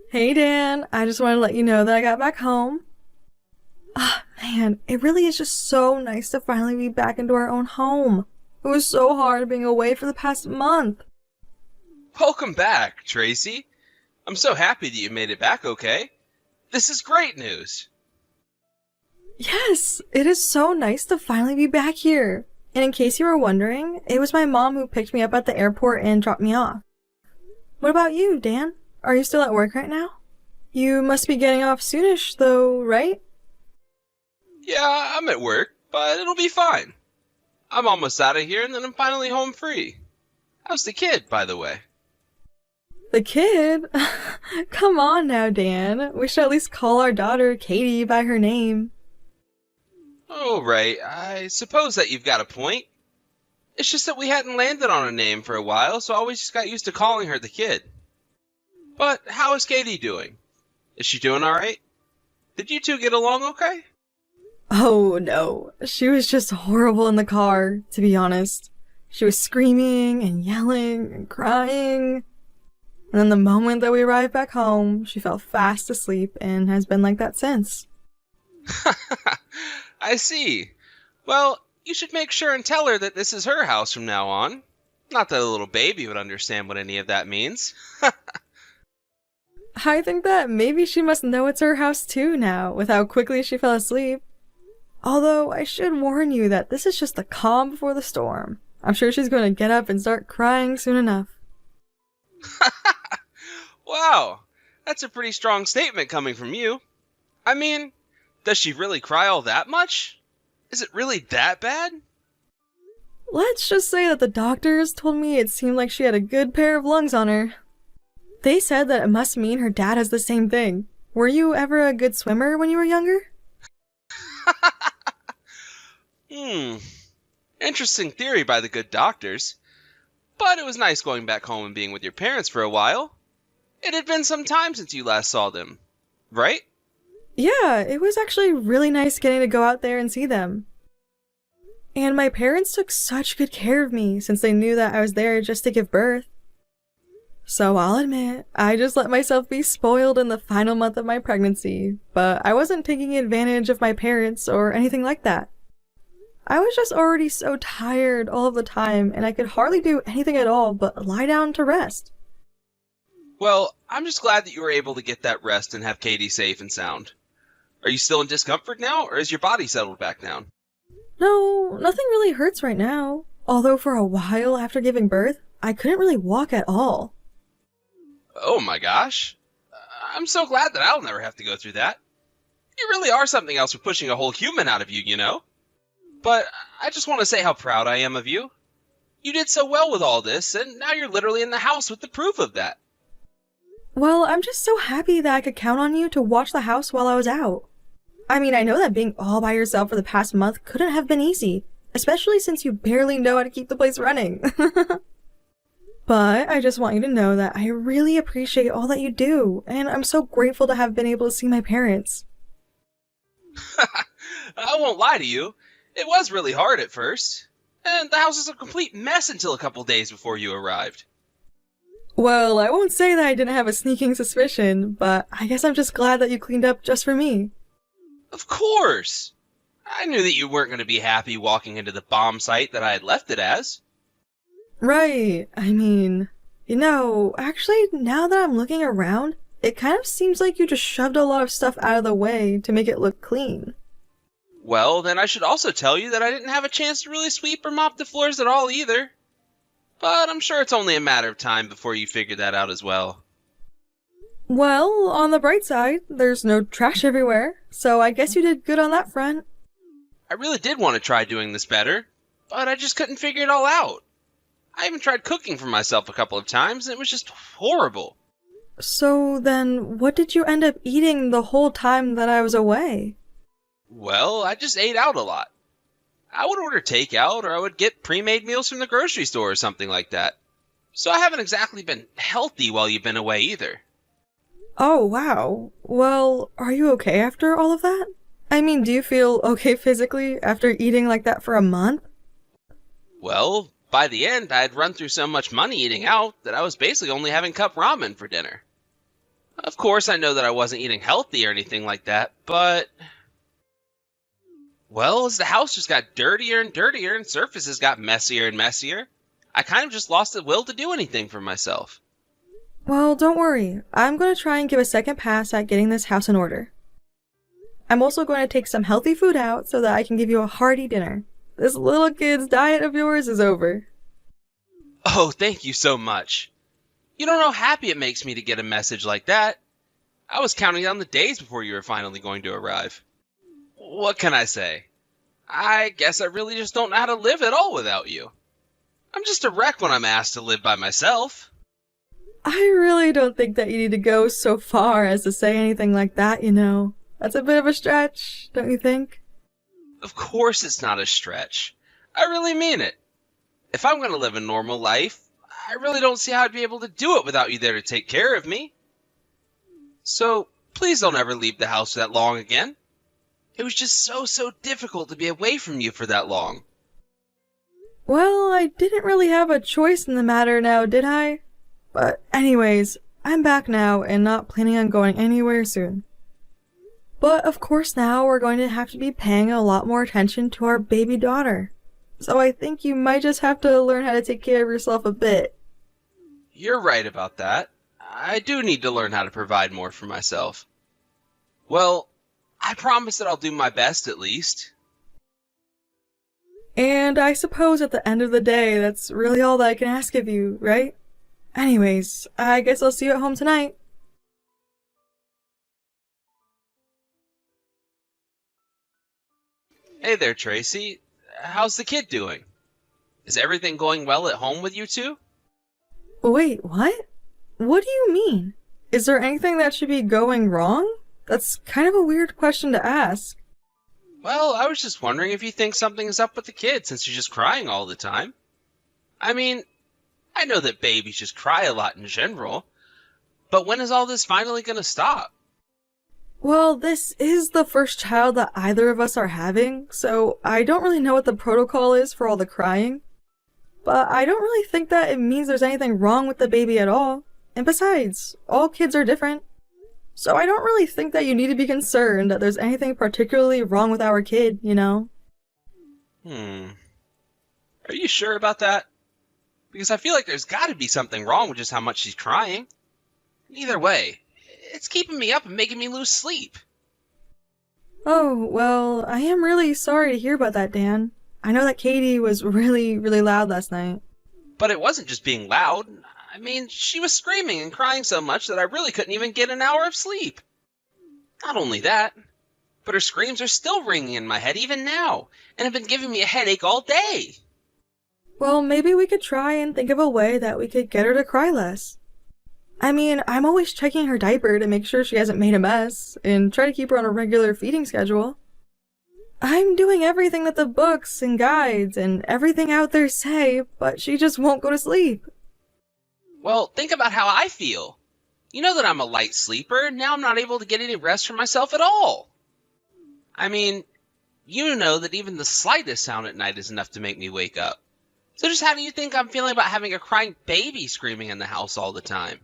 Hey Dan, I just wanted to let you know that I got back home. Ah, man, it really is just so nice to finally be back into our own home. It was so hard being away for the past month. Welcome back, Tracy. I'm so happy that you made it back okay. This is great news. Yes, it is so nice to finally be back here. And in case you were wondering, it was my mom who picked me up at the airport and dropped me off. What about you, Dan? Are you still at work right now? You must be getting off soonish, though, right? Yeah, I'm at work, but it'll be fine. I'm almost out of here and then I'm finally home free. How's the kid, by the way? The kid? Come on now, Dan. We should at least call our daughter Katie by her name. Oh, right. I suppose that you've got a point. It's just that we hadn't landed on a name for a while, so I always just got used to calling her the kid. But how is Katie doing? Is she doing alright? Did you two get along okay? Oh no, she was just horrible in the car, to be honest. She was screaming and yelling and crying. And then the moment that we arrived back home, she fell fast asleep and has been like that since. I see. Well, you should make sure and tell her that this is her house from now on. Not that a little baby would understand what any of that means. I think that maybe she must know it's her house too now, with how quickly she fell asleep. Although, I should warn you that this is just the calm before the storm. I'm sure she's going to get up and start crying soon enough. Wow, that's a pretty strong statement coming from you. I mean, does she really cry all that much? Is it really that bad? Let's just say that the doctors told me it seemed like she had a good pair of lungs on her. They said that it must mean her dad has the same thing. Were you ever a good swimmer when you were younger? Hmm, interesting theory by the good doctors. But it was nice going back home and being with your parents for a while. It had been some time since you last saw them, right? Yeah, it was actually really nice getting to go out there and see them. And my parents took such good care of me since they knew that I was there just to give birth. So I'll admit, I just let myself be spoiled in the final month of my pregnancy, but I wasn't taking advantage of my parents or anything like that. I was just already so tired all of the time, and I could hardly do anything at all but lie down to rest. Well, I'm just glad that you were able to get that rest and have Katie safe and sound. Are you still in discomfort now, or is your body settled back down? No, nothing really hurts right now. Although for a while after giving birth, I couldn't really walk at all. Oh my gosh. I'm so glad that I'll never have to go through that. You really are something else for pushing a whole human out of you, you know? But I just want to say how proud I am of you. You did so well with all this, and now you're literally in the house with the proof of that. Well, I'm just so happy that I could count on you to watch the house while I was out. I mean, I know that being all by yourself for the past month couldn't have been easy, especially since you barely know how to keep the place running. But I just want you to know that I really appreciate all that you do, and I'm so grateful to have been able to see my parents. I won't lie to you. It was really hard at first. And the house was a complete mess until a couple days before you arrived. Well, I won't say that I didn't have a sneaking suspicion, but I guess I'm just glad that you cleaned up just for me. Of course! I knew that you weren't going to be happy walking into the bomb site that I had left it as. Right, I mean, actually, now that I'm looking around, it kind of seems like you just shoved a lot of stuff out of the way to make it look clean. Well, then I should also tell you that I didn't have a chance to really sweep or mop the floors at all either. But I'm sure it's only a matter of time before you figure that out as well. Well, on the bright side, there's no trash everywhere, so I guess you did good on that front. I really did want to try doing this better, but I just couldn't figure it all out. I even tried cooking for myself a couple of times, and it was just horrible. So then, what did you end up eating the whole time that I was away? Well, I just ate out a lot. I would order takeout, or I would get pre-made meals from the grocery store or something like that. So I haven't exactly been healthy while you've been away either. Oh, wow. Well, are you okay after all of that? I mean, do you feel okay physically after eating like that for a month? Well, by the end, I had run through so much money eating out that I was basically only having cup ramen for dinner. Of course, I know that I wasn't eating healthy or anything like that, but... Well, as the house just got dirtier and dirtier and surfaces got messier and messier, I kind of just lost the will to do anything for myself. Well, don't worry. I'm going to try and give a second pass at getting this house in order. I'm also going to take some healthy food out so that I can give you a hearty dinner. This little kid's diet of yours is over. Oh, thank you so much. You don't know how happy it makes me to get a message like that. I was counting down the days before you were finally going to arrive. What can I say? I guess I really just don't know how to live at all without you. I'm just a wreck when I'm asked to live by myself. I really don't think that you need to go so far as to say anything like that, you know. That's a bit of a stretch, don't you think? Of course it's not a stretch. I really mean it. If I'm going to live a normal life, I really don't see how I'd be able to do it without you there to take care of me. So, please don't ever leave the house that long again. It was just so difficult to be away from you for that long. Well, I didn't really have a choice in the matter now, did I? But anyways, I'm back now and not planning on going anywhere soon. But of course now we're going to have to be paying a lot more attention to our baby daughter. So I think you might just have to learn how to take care of yourself a bit. You're right about that. I do need to learn how to provide more for myself. Well, I promise that I'll do my best at least. And I suppose at the end of the day, that's really all that I can ask of you, right? Anyways, I guess I'll see you at home tonight. Hey there, Tracy. How's the kid doing? Is everything going well at home with you two? Wait, what? What do you mean? Is there anything that should be going wrong? That's kind of a weird question to ask. Well, I was just wondering if you think something is up with the kid since she's just crying all the time. I mean, I know that babies just cry a lot in general, but when is all this finally going to stop? Well, this is the first child that either of us are having, so I don't really know what the protocol is for all the crying. But I don't really think that it means there's anything wrong with the baby at all. And besides, all kids are different. So I don't really think that you need to be concerned that there's anything particularly wrong with our kid, you know? Are you sure about that? Because I feel like there's got to be something wrong with just how much she's crying. Either way, it's keeping me up and making me lose sleep. Oh, well, I am really sorry to hear about that, Dan. I know that Katie was really loud last night. But it wasn't just being loud. I mean, she was screaming and crying so much that I really couldn't even get an hour of sleep. Not only that, but her screams are still ringing in my head even now, and have been giving me a headache all day. Well, maybe we could try and think of a way that we could get her to cry less. I mean, I'm always checking her diaper to make sure she hasn't made a mess, and try to keep her on a regular feeding schedule. I'm doing everything that the books and guides and everything out there say, but she just won't go to sleep. Well, think about how I feel. You know that I'm a light sleeper, and now I'm not able to get any rest for myself at all. I mean, you know that even the slightest sound at night is enough to make me wake up. So just how do you think I'm feeling about having a crying baby screaming in the house all the time?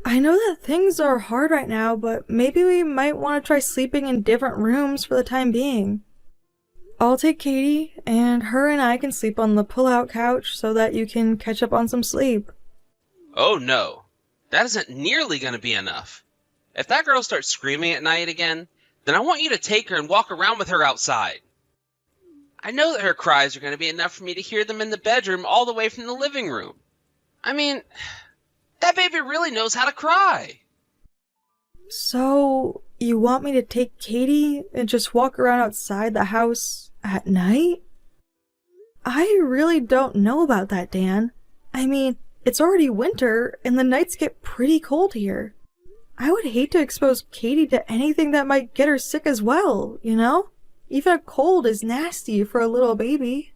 I know that things are hard right now, but maybe we might want to try sleeping in different rooms for the time being. I'll take Katie, and her and I can sleep on the pull-out couch so that you can catch up on some sleep. Oh no, that isn't nearly going to be enough. If that girl starts screaming at night again, then I want you to take her and walk around with her outside. I know that her cries are going to be enough for me to hear them in the bedroom all the way from the living room. I mean, that baby really knows how to cry. So, you want me to take Katie and just walk around outside the house at night? I really don't know about that, Dan. I mean, it's already winter, and the nights get pretty cold here. I would hate to expose Katie to anything that might get her sick as well, you know? Even a cold is nasty for a little baby.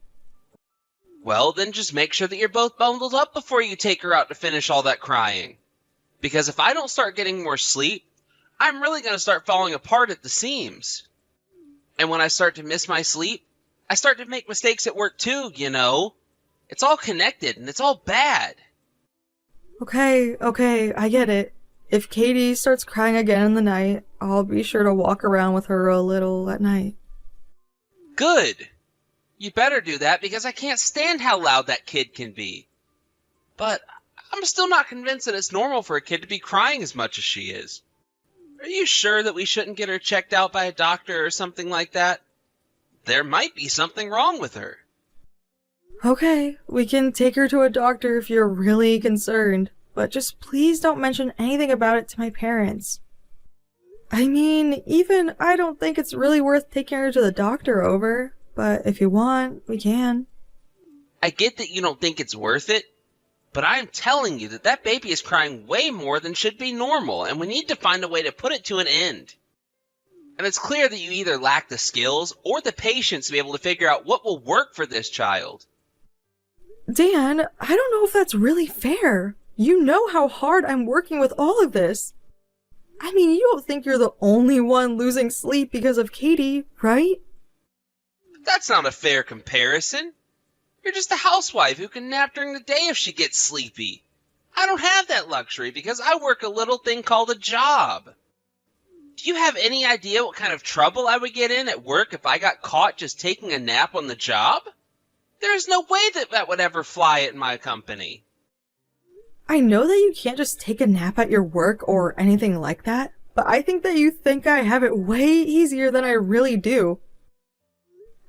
Well, then just make sure that you're both bundled up before you take her out to finish all that crying. Because if I don't start getting more sleep, I'm really going to start falling apart at the seams. And when I start to miss my sleep, I start to make mistakes at work too, you know? It's all connected, and it's all bad. Okay, I get it. If Katie starts crying again in the night, I'll be sure to walk around with her a little at night. Good. You better do that because I can't stand how loud that kid can be. But I'm still not convinced that it's normal for a kid to be crying as much as she is. Are you sure that we shouldn't get her checked out by a doctor or something like that? There might be something wrong with her. Okay, we can take her to a doctor if you're really concerned, but just please don't mention anything about it to my parents. I mean, even I don't think it's really worth taking her to the doctor over, but if you want, we can. I get that you don't think it's worth it, but I'm telling you that that baby is crying way more than should be normal, and we need to find a way to put it to an end. And it's clear that you either lack the skills or the patience to be able to figure out what will work for this child. Dan, I don't know if that's really fair. You know how hard I'm working with all of this. I mean, you don't think you're the only one losing sleep because of Katie, right? That's not a fair comparison. You're just a housewife who can nap during the day if she gets sleepy. I don't have that luxury because I work a little thing called a job. Do you have any idea what kind of trouble I would get in at work if I got caught just taking a nap on the job? There is no way that that would ever fly at my company. I know that you can't just take a nap at your work or anything like that, but I think that you think I have it way easier than I really do.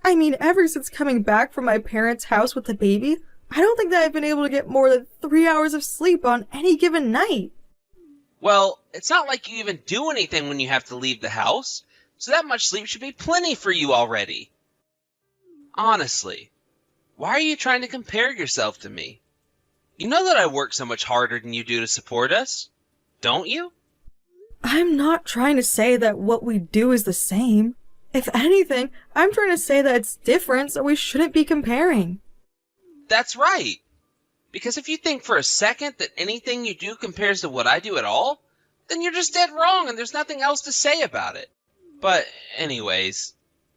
I mean, ever since coming back from my parents' house with the baby, I don't think that I've been able to get more than 3 hours of sleep on any given night. Well, it's not like you even do anything when you have to leave the house, so that much sleep should be plenty for you already. Honestly, why are you trying to compare yourself to me? You know that I work so much harder than you do to support us, don't you? I'm not trying to say that what we do is the same. If anything, I'm trying to say that it's different, so we shouldn't be comparing. That's right. Because if you think for a second that anything you do compares to what I do at all, then you're just dead wrong and there's nothing else to say about it. But anyways,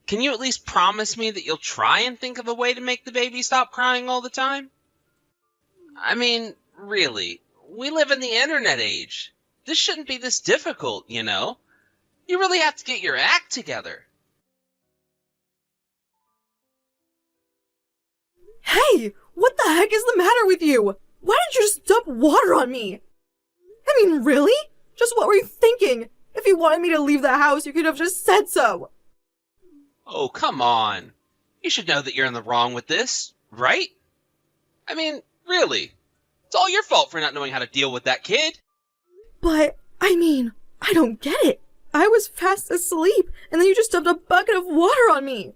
can you at least promise me that you'll try and think of a way to make the baby stop crying all the time? I mean, really, we live in the internet age. This shouldn't be this difficult, you know? You really have to get your act together. Hey! What the heck is the matter with you? Why did you just dump water on me? I mean, really? Just what were you thinking? If you wanted me to leave the house, you could have just said so. Oh, come on. You should know that you're in the wrong with this, right? I mean, really. It's all your fault for not knowing how to deal with that kid. But, I mean, I don't get it. I was fast asleep, and then you just dumped a bucket of water on me.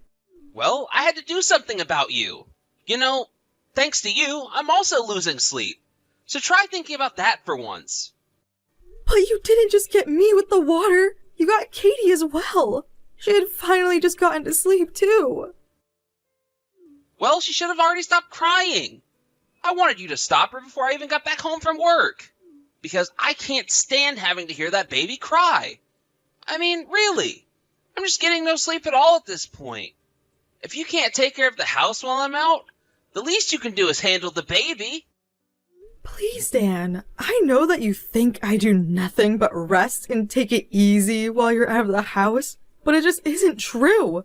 Well, I had to do something about you. You know, thanks to you, I'm also losing sleep. So try thinking about that for once. But you didn't just get me with the water. You got Katie as well. She had finally just gotten to sleep, too. Well, she should have already stopped crying. I wanted you to stop her before I even got back home from work. Because I can't stand having to hear that baby cry. I mean, really. I'm just getting no sleep at all at this point. If you can't take care of the house while I'm out, the least you can do is handle the baby. Please, Dan. I know that you think I do nothing but rest and take it easy while you're out of the house, but it just isn't true.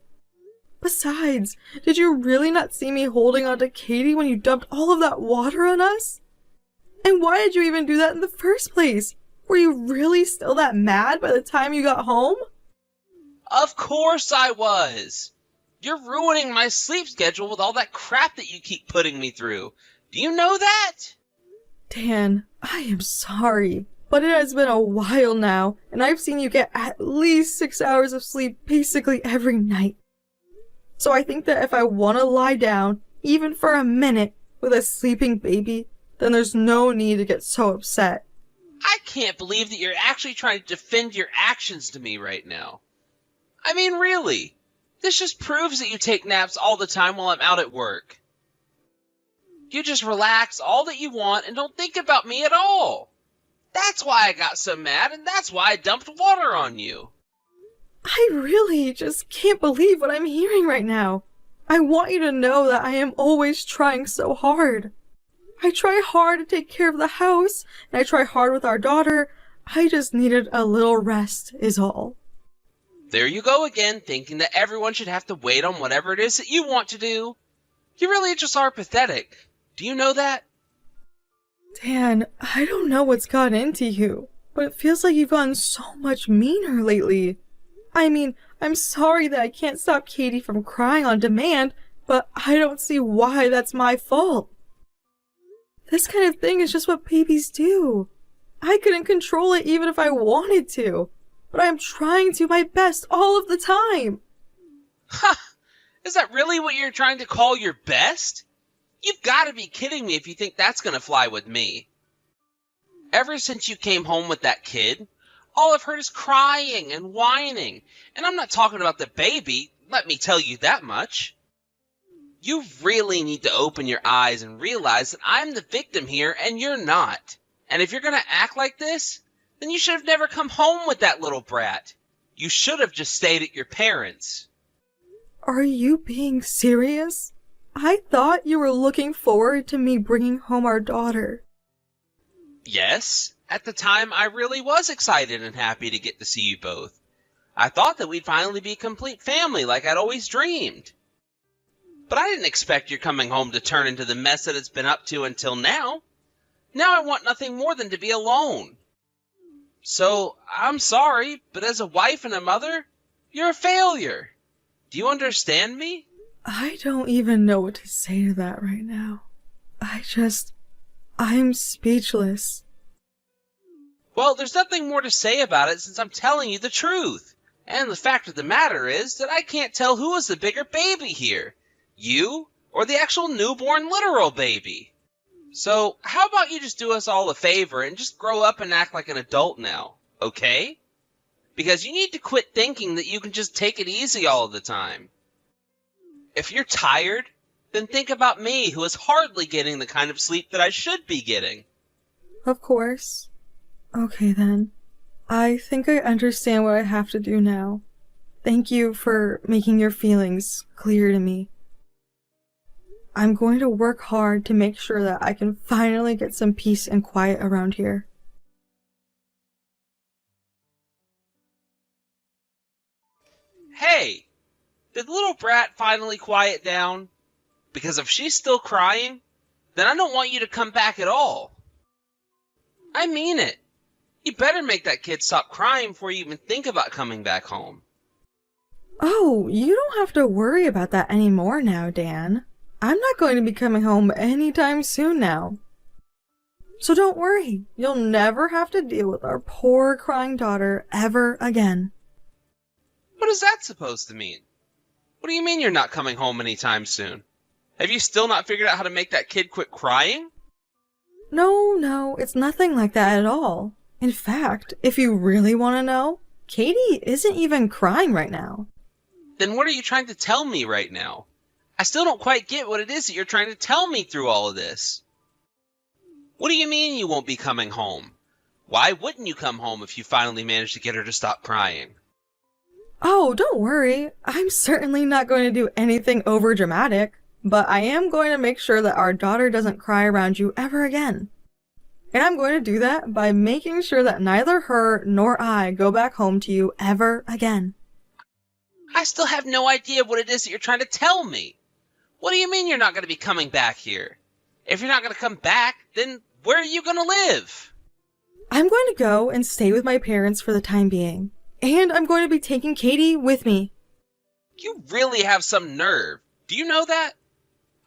Besides, did you really not see me holding on to Katie when you dumped all of that water on us? And why did you even do that in the first place? Were you really still that mad by the time you got home? Of course I was. You're ruining my sleep schedule with all that crap that you keep putting me through. Do you know that? Dan, I am sorry, but it has been a while now, and I've seen you get at least 6 hours of sleep basically every night. So I think that if I want to lie down, even for a minute, with a sleeping baby, then there's no need to get so upset. I can't believe that you're actually trying to defend your actions to me right now. I mean, really. This just proves that you take naps all the time while I'm out at work. You just relax all that you want and don't think about me at all. That's why I got so mad, and that's why I dumped water on you. I really just can't believe what I'm hearing right now. I want you to know that I am always trying so hard. I try hard to take care of the house, and I try hard with our daughter. I just needed a little rest is all. There you go again, thinking that everyone should have to wait on whatever it is that you want to do. You really just are pathetic. Do you know that? Dan, I don't know what's gotten into you, but it feels like you've gotten so much meaner lately. I mean, I'm sorry that I can't stop Katie from crying on demand, but I don't see why that's my fault. This kind of thing is just what babies do. I couldn't control it even if I wanted to, but I'm trying to my best all of the time. Ha! Is that really what you're trying to call your best? You've got to be kidding me if you think that's going to fly with me. Ever since you came home with that kid, all I've heard is crying and whining. And I'm not talking about the baby, let me tell you that much. You really need to open your eyes and realize that I'm the victim here and you're not. And if you're going to act like this, then you should have never come home with that little brat. You should have just stayed at your parents'. Are you being serious? I thought you were looking forward to me bringing home our daughter. Yes, at the time I really was excited and happy to get to see you both. I thought that we'd finally be a complete family like I'd always dreamed. But I didn't expect your coming home to turn into the mess that it's been up to until now. Now I want nothing more than to be alone. So, I'm sorry, but as a wife and a mother, you're a failure. Do you understand me? I don't even know what to say to that right now. I'm speechless. Well, there's nothing more to say about it since I'm telling you the truth. And the fact of the matter is that I can't tell who is the bigger baby here. You or the actual newborn literal baby. So, how about you just do us all a favor and just grow up and act like an adult now, okay? Because you need to quit thinking that you can just take it easy all of the time. If you're tired, then think about me, who is hardly getting the kind of sleep that I should be getting. Of course. Okay then. I think I understand what I have to do now. Thank you for making your feelings clear to me. I'm going to work hard to make sure that I can finally get some peace and quiet around here. Hey, did the little brat finally quiet down? Because if she's still crying, then I don't want you to come back at all. I mean it. You better make that kid stop crying before you even think about coming back home. Oh, you don't have to worry about that anymore now, Dan. I'm not going to be coming home anytime soon now. So don't worry, you'll never have to deal with our poor crying daughter ever again. What is that supposed to mean? What do you mean you're not coming home anytime soon? Have you still not figured out how to make that kid quit crying? No, it's nothing like that at all. In fact, if you really want to know, Katie isn't even crying right now. Then what are you trying to tell me right now? I still don't quite get what it is that you're trying to tell me through all of this. What do you mean you won't be coming home? Why wouldn't you come home if you finally managed to get her to stop crying? Oh, don't worry. I'm certainly not going to do anything overdramatic, but I am going to make sure that our daughter doesn't cry around you ever again. And I'm going to do that by making sure that neither her nor I go back home to you ever again. I still have no idea what it is that you're trying to tell me. What do you mean you're not going to be coming back here? If you're not going to come back, then where are you going to live? I'm going to go and stay with my parents for the time being. And I'm going to be taking Katie with me. You really have some nerve. Do you know that?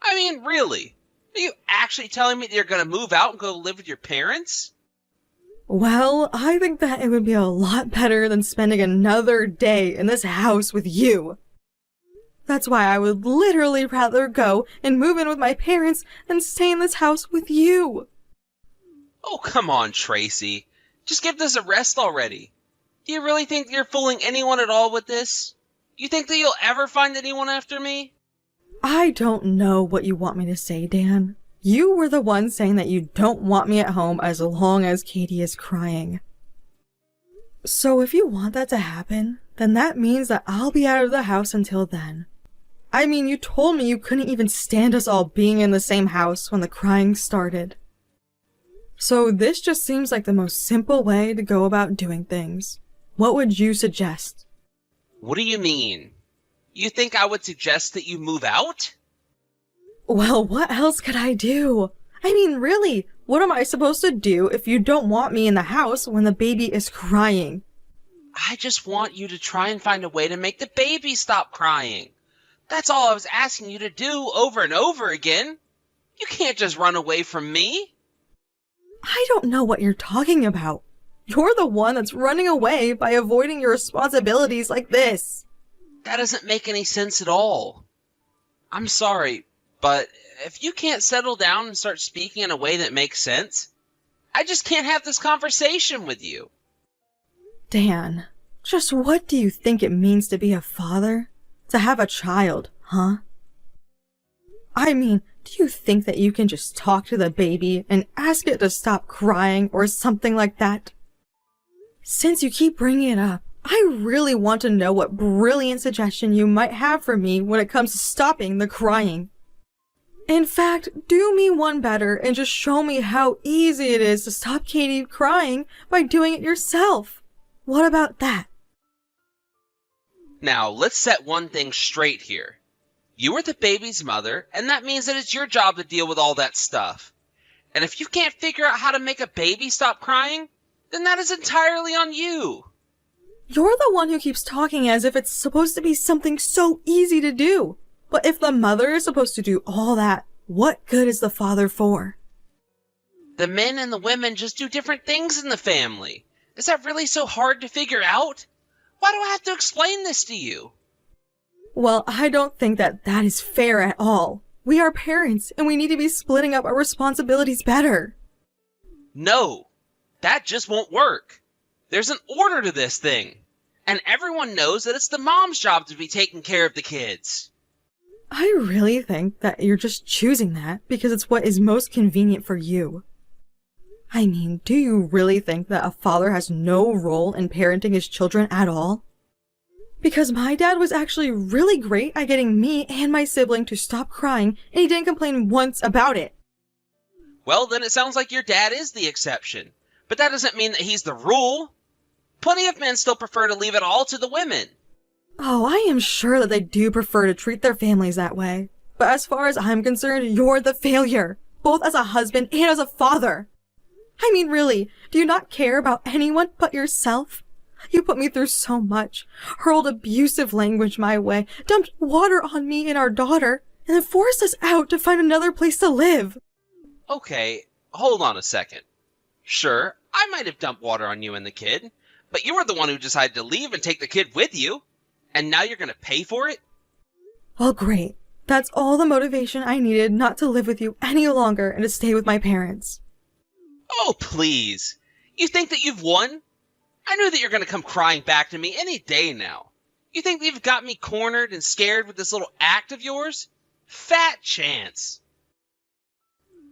I mean, really? Are you actually telling me that you're going to move out and go live with your parents? Well, I think that it would be a lot better than spending another day in this house with you. That's why I would literally rather go and move in with my parents than stay in this house with you. Oh, come on, Tracy. Just give this a rest already. Do you really think you're fooling anyone at all with this? You think that you'll ever find anyone after me? I don't know what you want me to say, Dan. You were the one saying that you don't want me at home as long as Katie is crying. So if you want that to happen, then that means that I'll be out of the house until then. I mean, you told me you couldn't even stand us all being in the same house when the crying started. So this just seems like the most simple way to go about doing things. What would you suggest? What do you mean? You think I would suggest that you move out? Well, what else could I do? I mean, really, what am I supposed to do if you don't want me in the house when the baby is crying? I just want you to try and find a way to make the baby stop crying. That's all I was asking you to do over and over again. You can't just run away from me. I don't know what you're talking about. You're the one that's running away by avoiding your responsibilities like this. That doesn't make any sense at all. I'm sorry, but if you can't settle down and start speaking in a way that makes sense, I just can't have this conversation with you. Dan, just what do you think it means to be a father? To have a child, huh? I mean, do you think that you can just talk to the baby and ask it to stop crying or something like that? Since you keep bringing it up, I really want to know what brilliant suggestion you might have for me when it comes to stopping the crying. In fact, do me one better and just show me how easy it is to stop Katie crying by doing it yourself. What about that? Now, let's set one thing straight here. You are the baby's mother, and that means that it's your job to deal with all that stuff. And if you can't figure out how to make a baby stop crying, then that is entirely on you. You're the one who keeps talking as if it's supposed to be something so easy to do. But if the mother is supposed to do all that, what good is the father for? The men and the women just do different things in the family. Is that really so hard to figure out? Why do I have to explain this to you? Well, I don't think that is fair at all. We are parents, and we need to be splitting up our responsibilities better. No, that just won't work. There's an order to this thing, and everyone knows that it's the mom's job to be taking care of the kids. I really think that you're just choosing that because it's what is most convenient for you. I mean, do you really think that a father has no role in parenting his children at all? Because my dad was actually really great at getting me and my sibling to stop crying, and he didn't complain once about it. Well, then it sounds like your dad is the exception. But that doesn't mean that he's the rule. Plenty of men still prefer to leave it all to the women. Oh, I am sure that they do prefer to treat their families that way. But as far as I'm concerned, you're the failure, both as a husband and as a father. I mean, really, do you not care about anyone but yourself? You put me through so much, hurled abusive language my way, dumped water on me and our daughter, and then forced us out to find another place to live. Okay, hold on a second. Sure, I might have dumped water on you and the kid, but you were the one who decided to leave and take the kid with you. And now you're gonna pay for it? Well, great. That's all the motivation I needed not to live with you any longer and to stay with my parents. Oh, please. You think that you've won? I knew that you're gonna come crying back to me any day now. You think that you've got me cornered and scared with this little act of yours? Fat chance.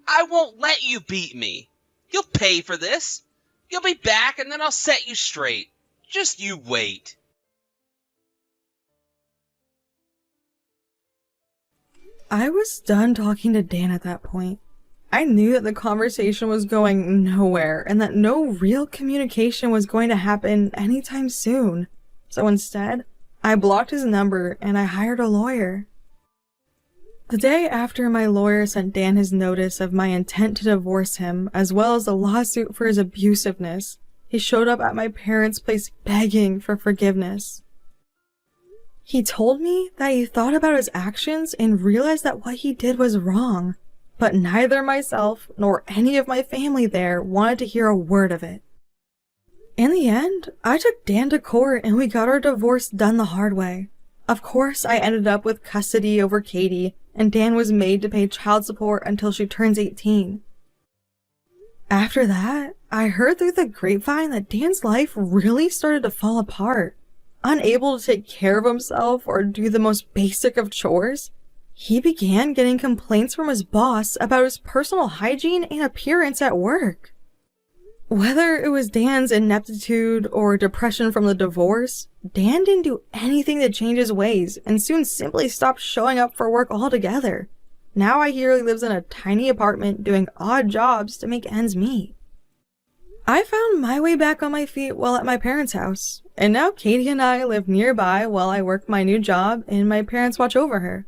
I won't let you beat me. You'll pay for this. You'll be back and then I'll set you straight. Just you wait. I was done talking to Dan at that point. I knew that the conversation was going nowhere and that no real communication was going to happen anytime soon. So instead, I blocked his number and I hired a lawyer. The day after my lawyer sent Dan his notice of my intent to divorce him, as well as a lawsuit for his abusiveness, he showed up at my parents' place begging for forgiveness. He told me that he thought about his actions and realized that what he did was wrong, but neither myself nor any of my family there wanted to hear a word of it. In the end, I took Dan to court and we got our divorce done the hard way. Of course, I ended up with custody over Katie, and Dan was made to pay child support until she turns 18. After that, I heard through the grapevine that Dan's life really started to fall apart. Unable to take care of himself or do the most basic of chores, he began getting complaints from his boss about his personal hygiene and appearance at work. Whether it was Dan's ineptitude or depression from the divorce, Dan didn't do anything to change his ways and soon simply stopped showing up for work altogether. Now I hear he lives in a tiny apartment doing odd jobs to make ends meet. I found my way back on my feet while at my parents' house, and now Katie and I live nearby while I work my new job and my parents watch over her.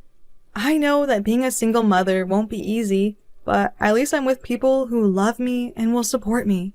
I know that being a single mother won't be easy, but at least I'm with people who love me and will support me.